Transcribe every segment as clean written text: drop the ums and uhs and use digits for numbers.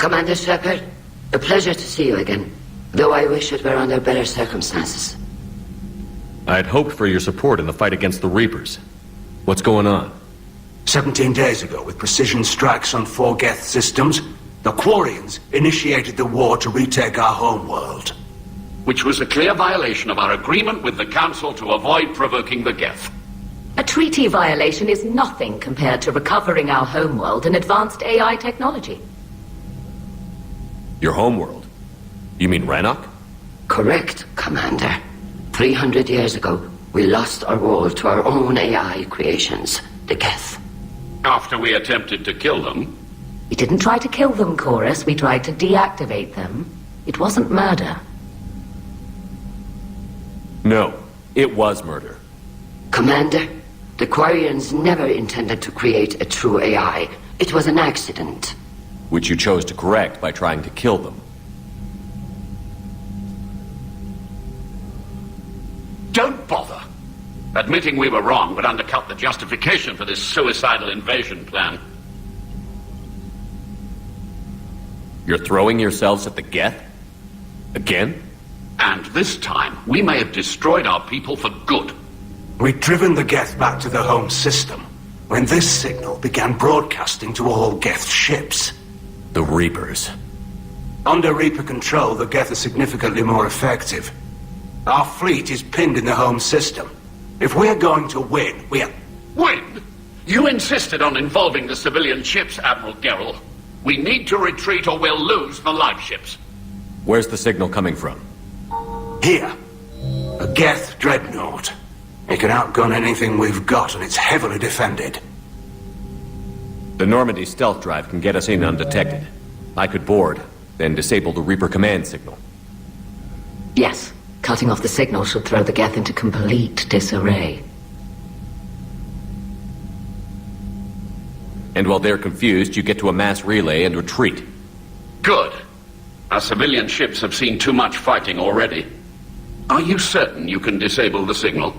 Commander Shepard, a pleasure to see you again, though I wish it were under better circumstances. I had hoped for your support in the fight against the Reapers. What's going on? 17 days ago, with precision strikes on 4 Geth systems, the Quarians initiated the war to retake our homeworld. Which was a clear violation of our agreement with the Council to avoid provoking the Geth. A treaty violation is nothing compared to recovering our homeworld and advanced AI technology. Your homeworld? You mean Rannoch? Correct, Commander. 300 years ago, we lost our world to our own AI creations, the Geth. After we attempted to kill them? We didn't try to kill them, Chorus. We tried to deactivate them. It wasn't murder. No, it was murder. Commander, the Quarians never intended to create a true AI. It was an accident. Which you chose to correct by trying to kill them. Don't bother. Admitting we were wrong would undercut the justification for this suicidal invasion plan. You're throwing yourselves at the Geth? Again? And this time, we may have destroyed our people for good. We'd driven the Geth back to the home system when this signal began broadcasting to all Geth ships. The Reapers. Under Reaper control, the Geth are significantly more effective. Our fleet is pinned in the home system. If we're going to win, Win? You insisted on involving the civilian ships, Admiral Gerrel. We need to retreat or we'll lose the live ships. Where's the signal coming from? Here. A Geth dreadnought. It can outgun anything we've got, and it's heavily defended. The Normandy stealth drive can get us in undetected. I could board, then disable the Reaper command signal. Yes, cutting off the signal should throw the Geth into complete disarray. And while they're confused, you get to a mass relay and retreat. Good. Our civilian ships have seen too much fighting already. Are you certain you can disable the signal?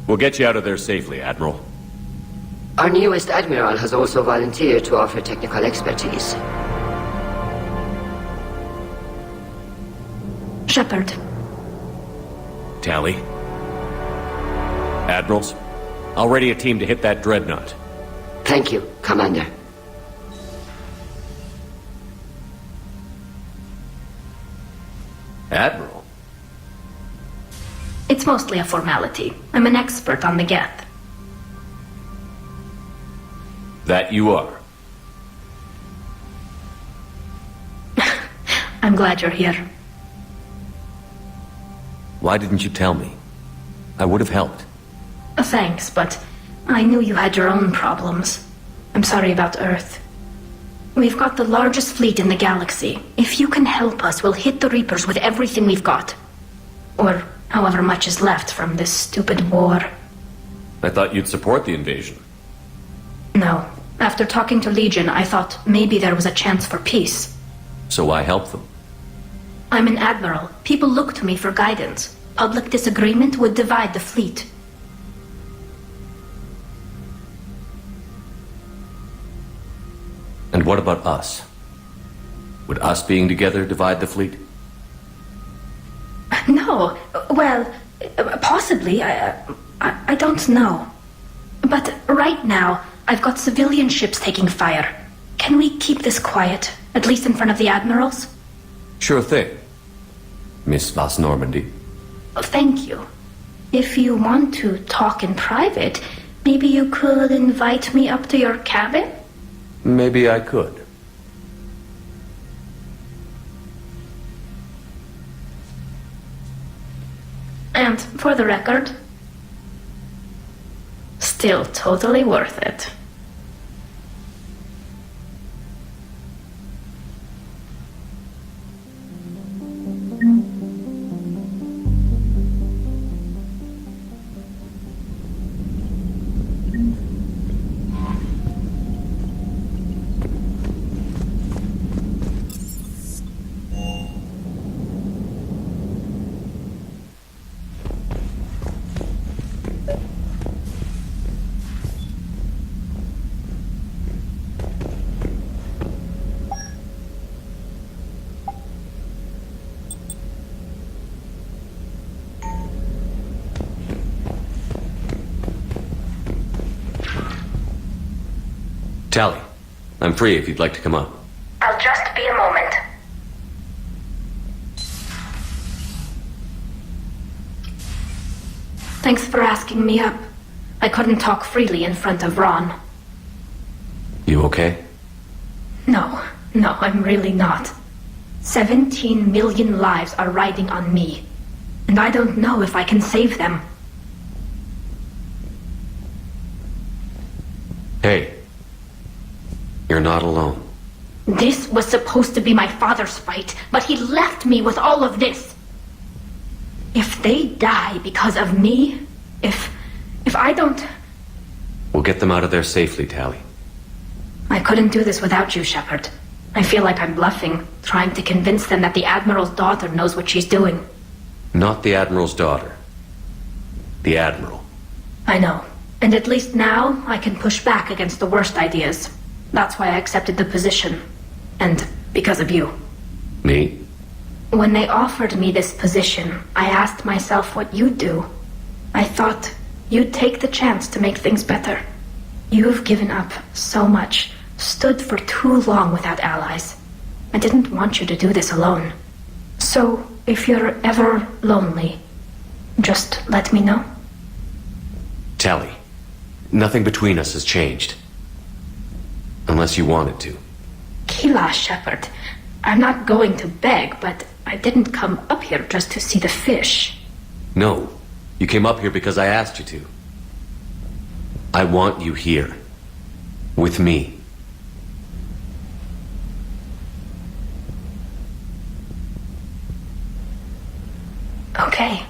We'll get you out of there safely, Admiral. Our newest Admiral has also volunteered to offer technical expertise. Shepard. Tally. Admirals, I'll ready a team to hit that dreadnought. Thank you, Commander. Admiral? It's mostly a formality. I'm an expert on the Geth. That you are. I'm glad you're here. Why didn't you tell me? I would have helped. Thanks, but I knew you had your own problems. I'm sorry about Earth. We've got the largest fleet in the galaxy. If you can help us, we'll hit the Reapers with everything we've got. Or however much is left from this stupid war. I thought you'd support the invasion. No. After talking to Legion, I thought maybe there was a chance for peace. So why help them? I'm an admiral. People look to me for guidance. Public disagreement would divide the fleet. And what about us? Would us being together divide the fleet? No. Well, possibly. I don't know. But right now, I've got civilian ships taking fire. Can we keep this quiet, at least in front of the admirals? Sure thing, Miss Vas Normandy. Thank you. If you want to talk in private, maybe you could invite me up to your cabin? Maybe I could. And for the record, still totally worth it. Tally, I'm free if you'd like to come up. I'll just be a moment. Thanks for asking me up. I couldn't talk freely in front of Ron. You okay? No, I'm really not. 17 million lives are riding on me, and I don't know if I can save them. Hey, you're not alone. This was supposed to be my father's fight, but he left me with all of this. If they die because of me, if I don't... We'll get them out of there safely, Tally. I couldn't do this without you, Shepard. I feel like I'm bluffing, trying to convince them that the Admiral's daughter knows what she's doing. Not the Admiral's daughter. The Admiral. I know. And at least now, I can push back against the worst ideas. That's why I accepted the position. And because of you. Me? When they offered me this position, I asked myself what you'd do. I thought you'd take the chance to make things better. You've given up so much, stood for too long without allies. I didn't want you to do this alone. So, if you're ever lonely, just let me know. Tally, nothing between us has changed. Unless you wanted to. Kila, Shepard. I'm not going to beg, but I didn't come up here just to see the fish. No, you came up here because I asked you to. I want you here. With me. Okay.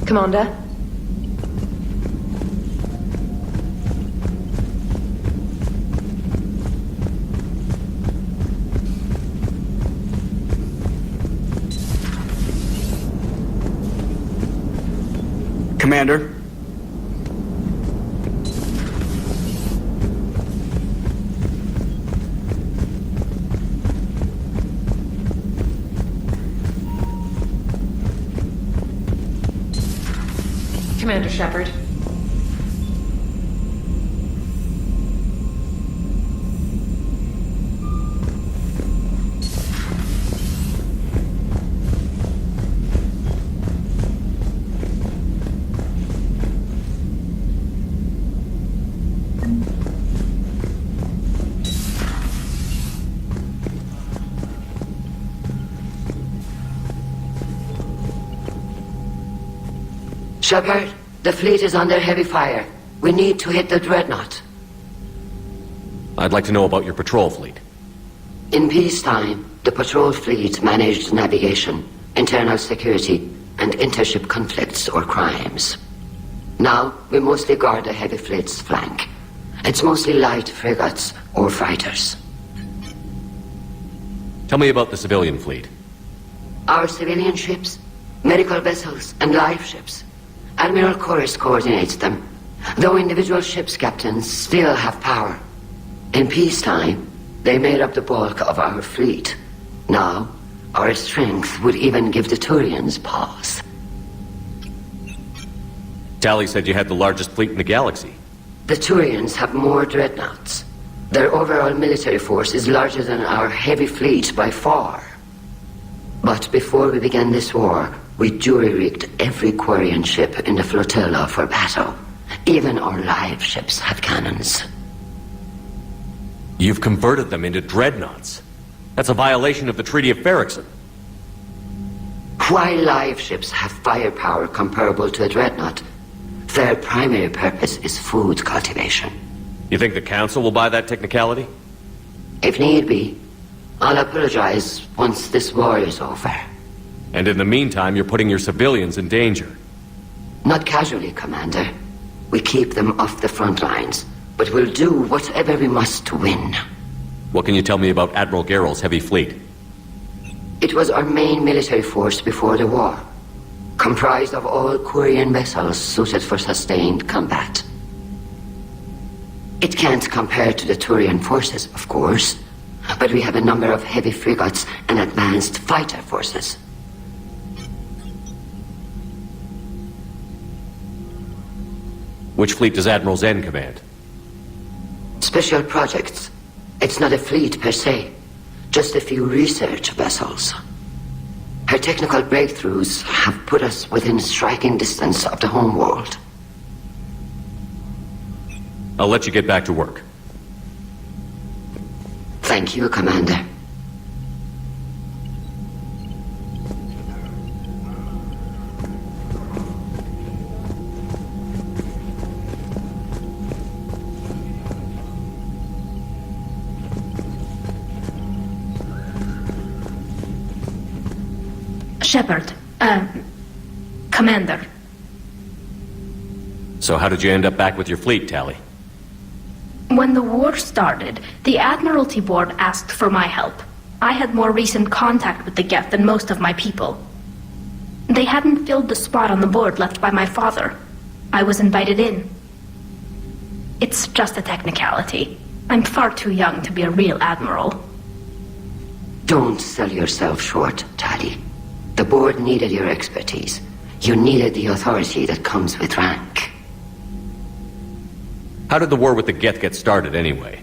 Commander? Commander? Commander Shepard. Shepard, the fleet is under heavy fire. We need to hit the dreadnought. I'd like to know about your patrol fleet. In peacetime, the patrol fleet managed navigation, internal security, and intership conflicts or crimes. Now, we mostly guard the heavy fleet's flank. It's mostly light frigates or fighters. Tell me about the civilian fleet. Our civilian ships, medical vessels, and life ships. Admiral Chorus coordinates them, though individual ships' captains still have power. In peacetime, they made up the bulk of our fleet. Now, our strength would even give the Turians pause. Tally said you had the largest fleet in the galaxy. The Turians have more dreadnoughts. Their overall military force is larger than our heavy fleet by far. But before we began this war, we jury-rigged every Quarian ship in the flotilla for battle. Even our live ships have cannons. You've converted them into dreadnoughts. That's a violation of the Treaty of Ferrixon. While live ships have firepower comparable to a dreadnought, their primary purpose is food cultivation. You think the Council will buy that technicality? If need be, I'll apologize once this war is over. And in the meantime, you're putting your civilians in danger. Not casually, Commander. We keep them off the front lines, but we'll do whatever we must to win. What can you tell me about Admiral Gerrel's heavy fleet? It was our main military force before the war, comprised of all Quarian vessels suited for sustained combat. It can't compare to the Turian forces, of course, but we have a number of heavy frigates and advanced fighter forces. Which fleet does Admiral Zen command? Special projects. It's not a fleet per se, just a few research vessels. Her technical breakthroughs have put us within striking distance of the home world. I'll let you get back to work. Thank you, Commander. Shepard, Commander. So how did you end up back with your fleet, Tally? When the war started, the Admiralty Board asked for my help. I had more recent contact with the Geth than most of my people. They hadn't filled the spot on the board left by my father. I was invited in. It's just a technicality. I'm far too young to be a real admiral. Don't sell yourself short, Tally. The board needed your expertise. You needed the authority that comes with rank. How did the war with the Geth get started, anyway?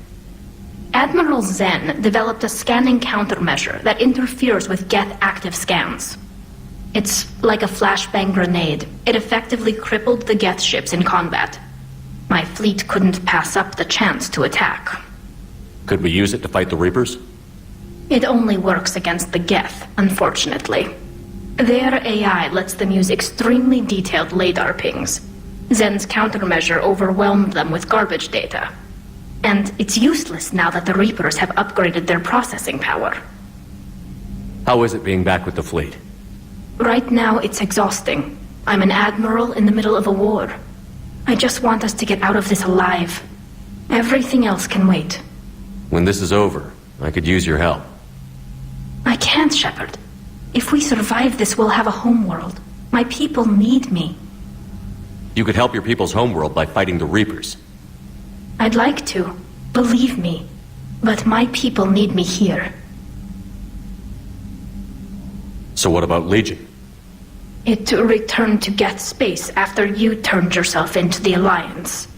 Admiral Zen developed a scanning countermeasure that interferes with Geth active scans. It's like a flashbang grenade. It effectively crippled the Geth ships in combat. My fleet couldn't pass up the chance to attack. Could we use it to fight the Reapers? It only works against the Geth, unfortunately. Their AI lets them use extremely detailed LADAR pings. Zen's countermeasure overwhelmed them with garbage data. And it's useless now that the Reapers have upgraded their processing power. How is it being back with the fleet? Right now, it's exhausting. I'm an admiral in the middle of a war. I just want us to get out of this alive. Everything else can wait. When this is over, I could use your help. I can't, Shepard. If we survive this, we'll have a homeworld. My people need me. You could help your people's homeworld by fighting the Reapers. I'd like to. Believe me. But my people need me here. So what about Legion? It returned to Geth space after you turned yourself into the Alliance.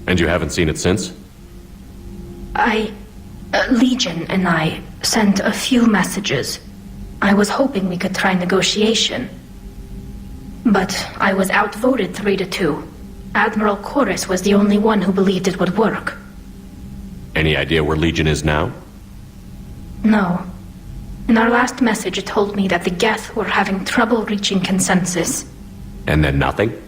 And you haven't seen it since? Legion and I sent a few messages. I was hoping we could try negotiation. But I was outvoted 3-2. Admiral Chorus was the only one who believed it would work. Any idea where Legion is now? No. In our last message, it told me that the Geth were having trouble reaching consensus. And then nothing?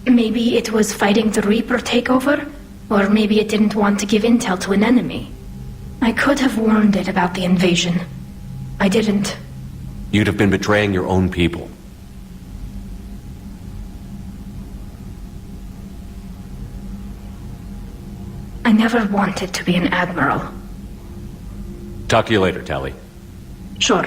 Maybe it was fighting the Reaper takeover, or maybe it didn't want to give intel to an enemy. I could have warned it about the invasion. I didn't. You'd have been betraying your own people. I never wanted to be an admiral. Talk to you later, Tally. Sure.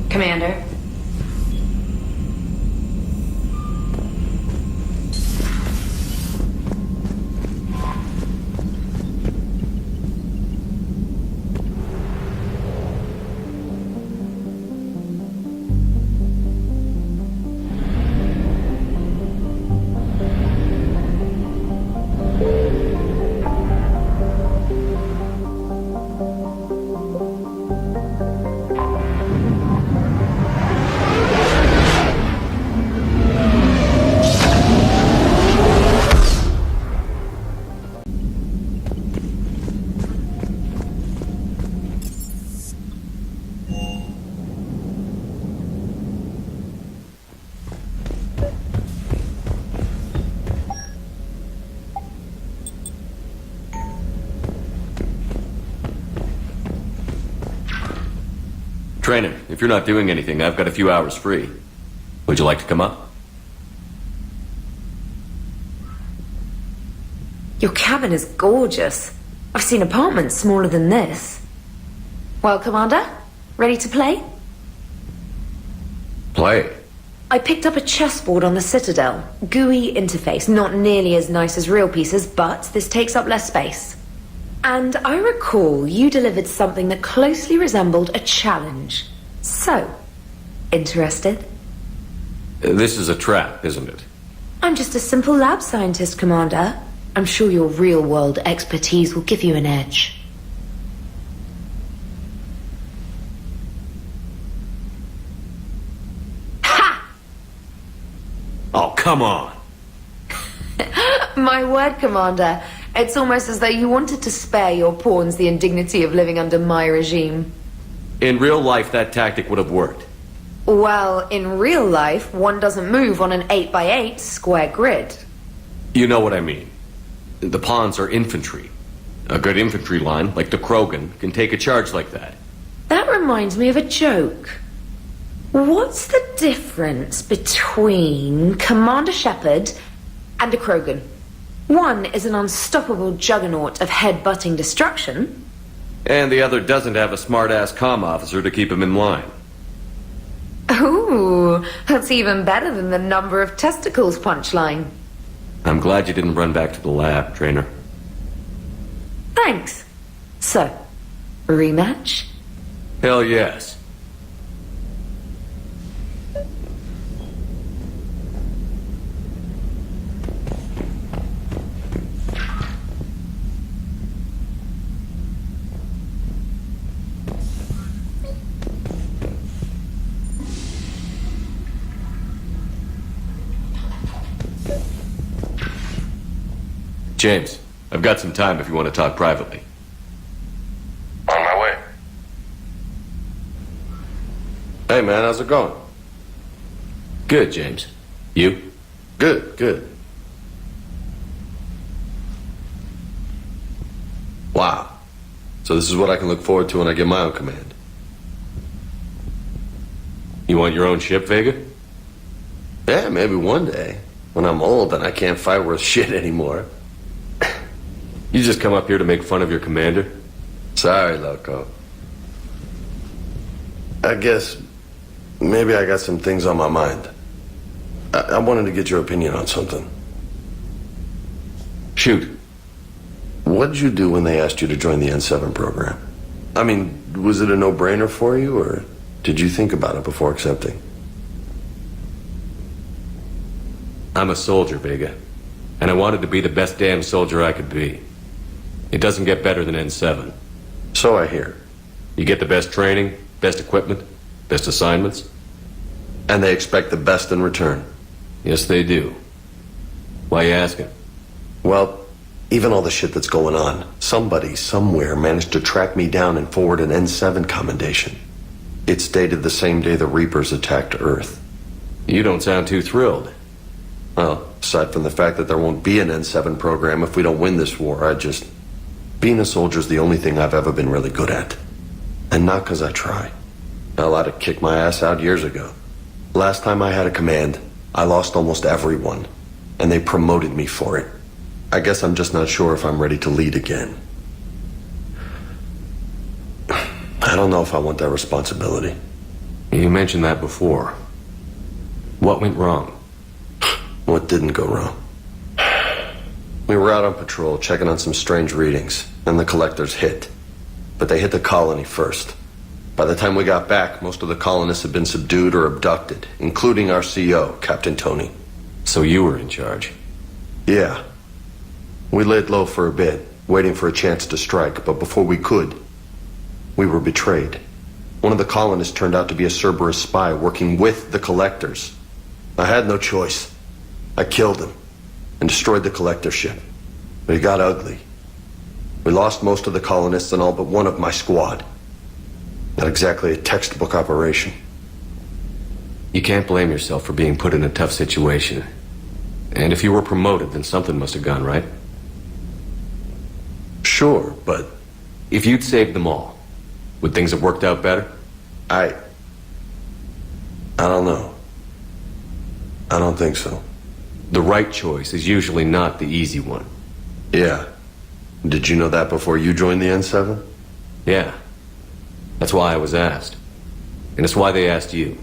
Commander. Trainer, if you're not doing anything, I've got a few hours free. Would you like to come up? Your cabin is gorgeous. I've seen apartments smaller than this. Well, Commander, ready to play? Play. I picked up a chessboard on the Citadel. GUI interface, not nearly as nice as real pieces, but this takes up less space. And I recall you delivered something that closely resembled a challenge. So, interested? This is a trap, isn't it? I'm just a simple lab scientist, Commander. I'm sure your real-world expertise will give you an edge. Oh, come on! My word, Commander. It's almost as though you wanted to spare your pawns the indignity of living under my regime. In real life, that tactic would have worked. Well, in real life, one doesn't move on an 8x8 square grid. You know what I mean. The pawns are infantry. A good infantry line, like the Krogan, can take a charge like that. That reminds me of a joke. What's the difference between Commander Shepard and a Krogan? One is an unstoppable juggernaut of head-butting destruction. And the other doesn't have a smart-ass comm officer to keep him in line. Ooh, that's even better than the number of testicles punchline. I'm glad you didn't run back to the lab, Trainer. Thanks. So, rematch? Hell yes. James, I've got some time if you want to talk privately. On my way. Hey, man, how's it going? Good, James. You? Good, good. Wow. So this is what I can look forward to when I get my own command. You want your own ship, Vega? Yeah, maybe one day. When I'm old and I can't fight worth shit anymore. You just come up here to make fun of your commander? Sorry, Loco. I guess maybe I got some things on my mind. I wanted to get your opinion on something. Shoot. What'd you do when they asked you to join the N7 program? I mean, was it a no-brainer for you, or did you think about it before accepting? I'm a soldier, Vega. And I wanted to be the best damn soldier I could be. It doesn't get better than N7. So I hear. You get the best training, best equipment, best assignments. And they expect the best in return. Yes, they do. Why you asking? Well, even all the shit that's going on, somebody somewhere managed to track me down and forward an N7 commendation. It's dated the same day the Reapers attacked Earth. You don't sound too thrilled. Well, aside from the fact that there won't be an N7 program if we don't win this war, being a soldier's the only thing I've ever been really good at. And not because I try. Hell, I'd have kicked my ass out years ago. Last time I had a command, I lost almost everyone. And they promoted me for it. I guess I'm just not sure if I'm ready to lead again. I don't know if I want that responsibility. You mentioned that before. What went wrong? What didn't go wrong? We were out on patrol, checking on some strange readings, and the collectors hit. But they hit the colony first. By the time we got back, most of the colonists had been subdued or abducted, including our CO, Captain Tony. So you were in charge? Yeah. We laid low for a bit, waiting for a chance to strike, but before we could, we were betrayed. One of the colonists turned out to be a Cerberus spy working with the collectors. I had no choice. I killed him and destroyed the collector ship. But it got ugly. We lost most of the colonists and all but one of my squad. Not exactly a textbook operation. You can't blame yourself for being put in a tough situation. And if you were promoted, then something must have gone right. Sure, but... If you'd saved them all, would things have worked out better? I don't know. I don't think so. The right choice is usually not the easy one. Yeah. Did you know that before you joined the N7? Yeah. That's why I was asked. And it's why they asked you.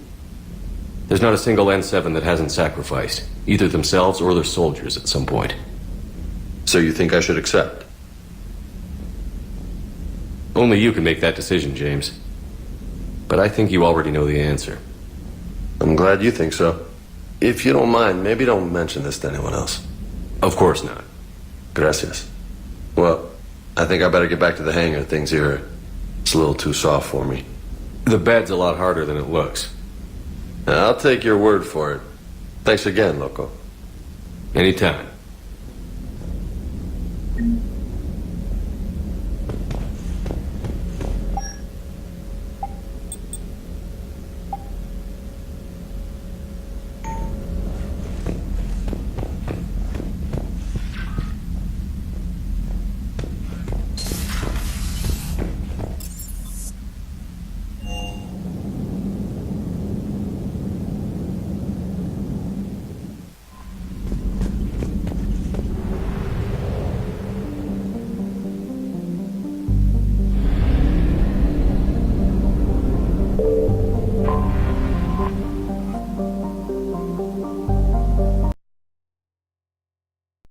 There's not a single N7 that hasn't sacrificed, either themselves or their soldiers at some point. So you think I should accept? Only you can make that decision, James. But I think you already know the answer. I'm glad you think so. If you don't mind, maybe don't mention this to anyone else. Of course not. Gracias. Well, I think I better get back to the hangar. Things here, it's a little too soft for me. The bed's a lot harder than it looks. I'll take your word for it. Thanks again, Loco. Anytime.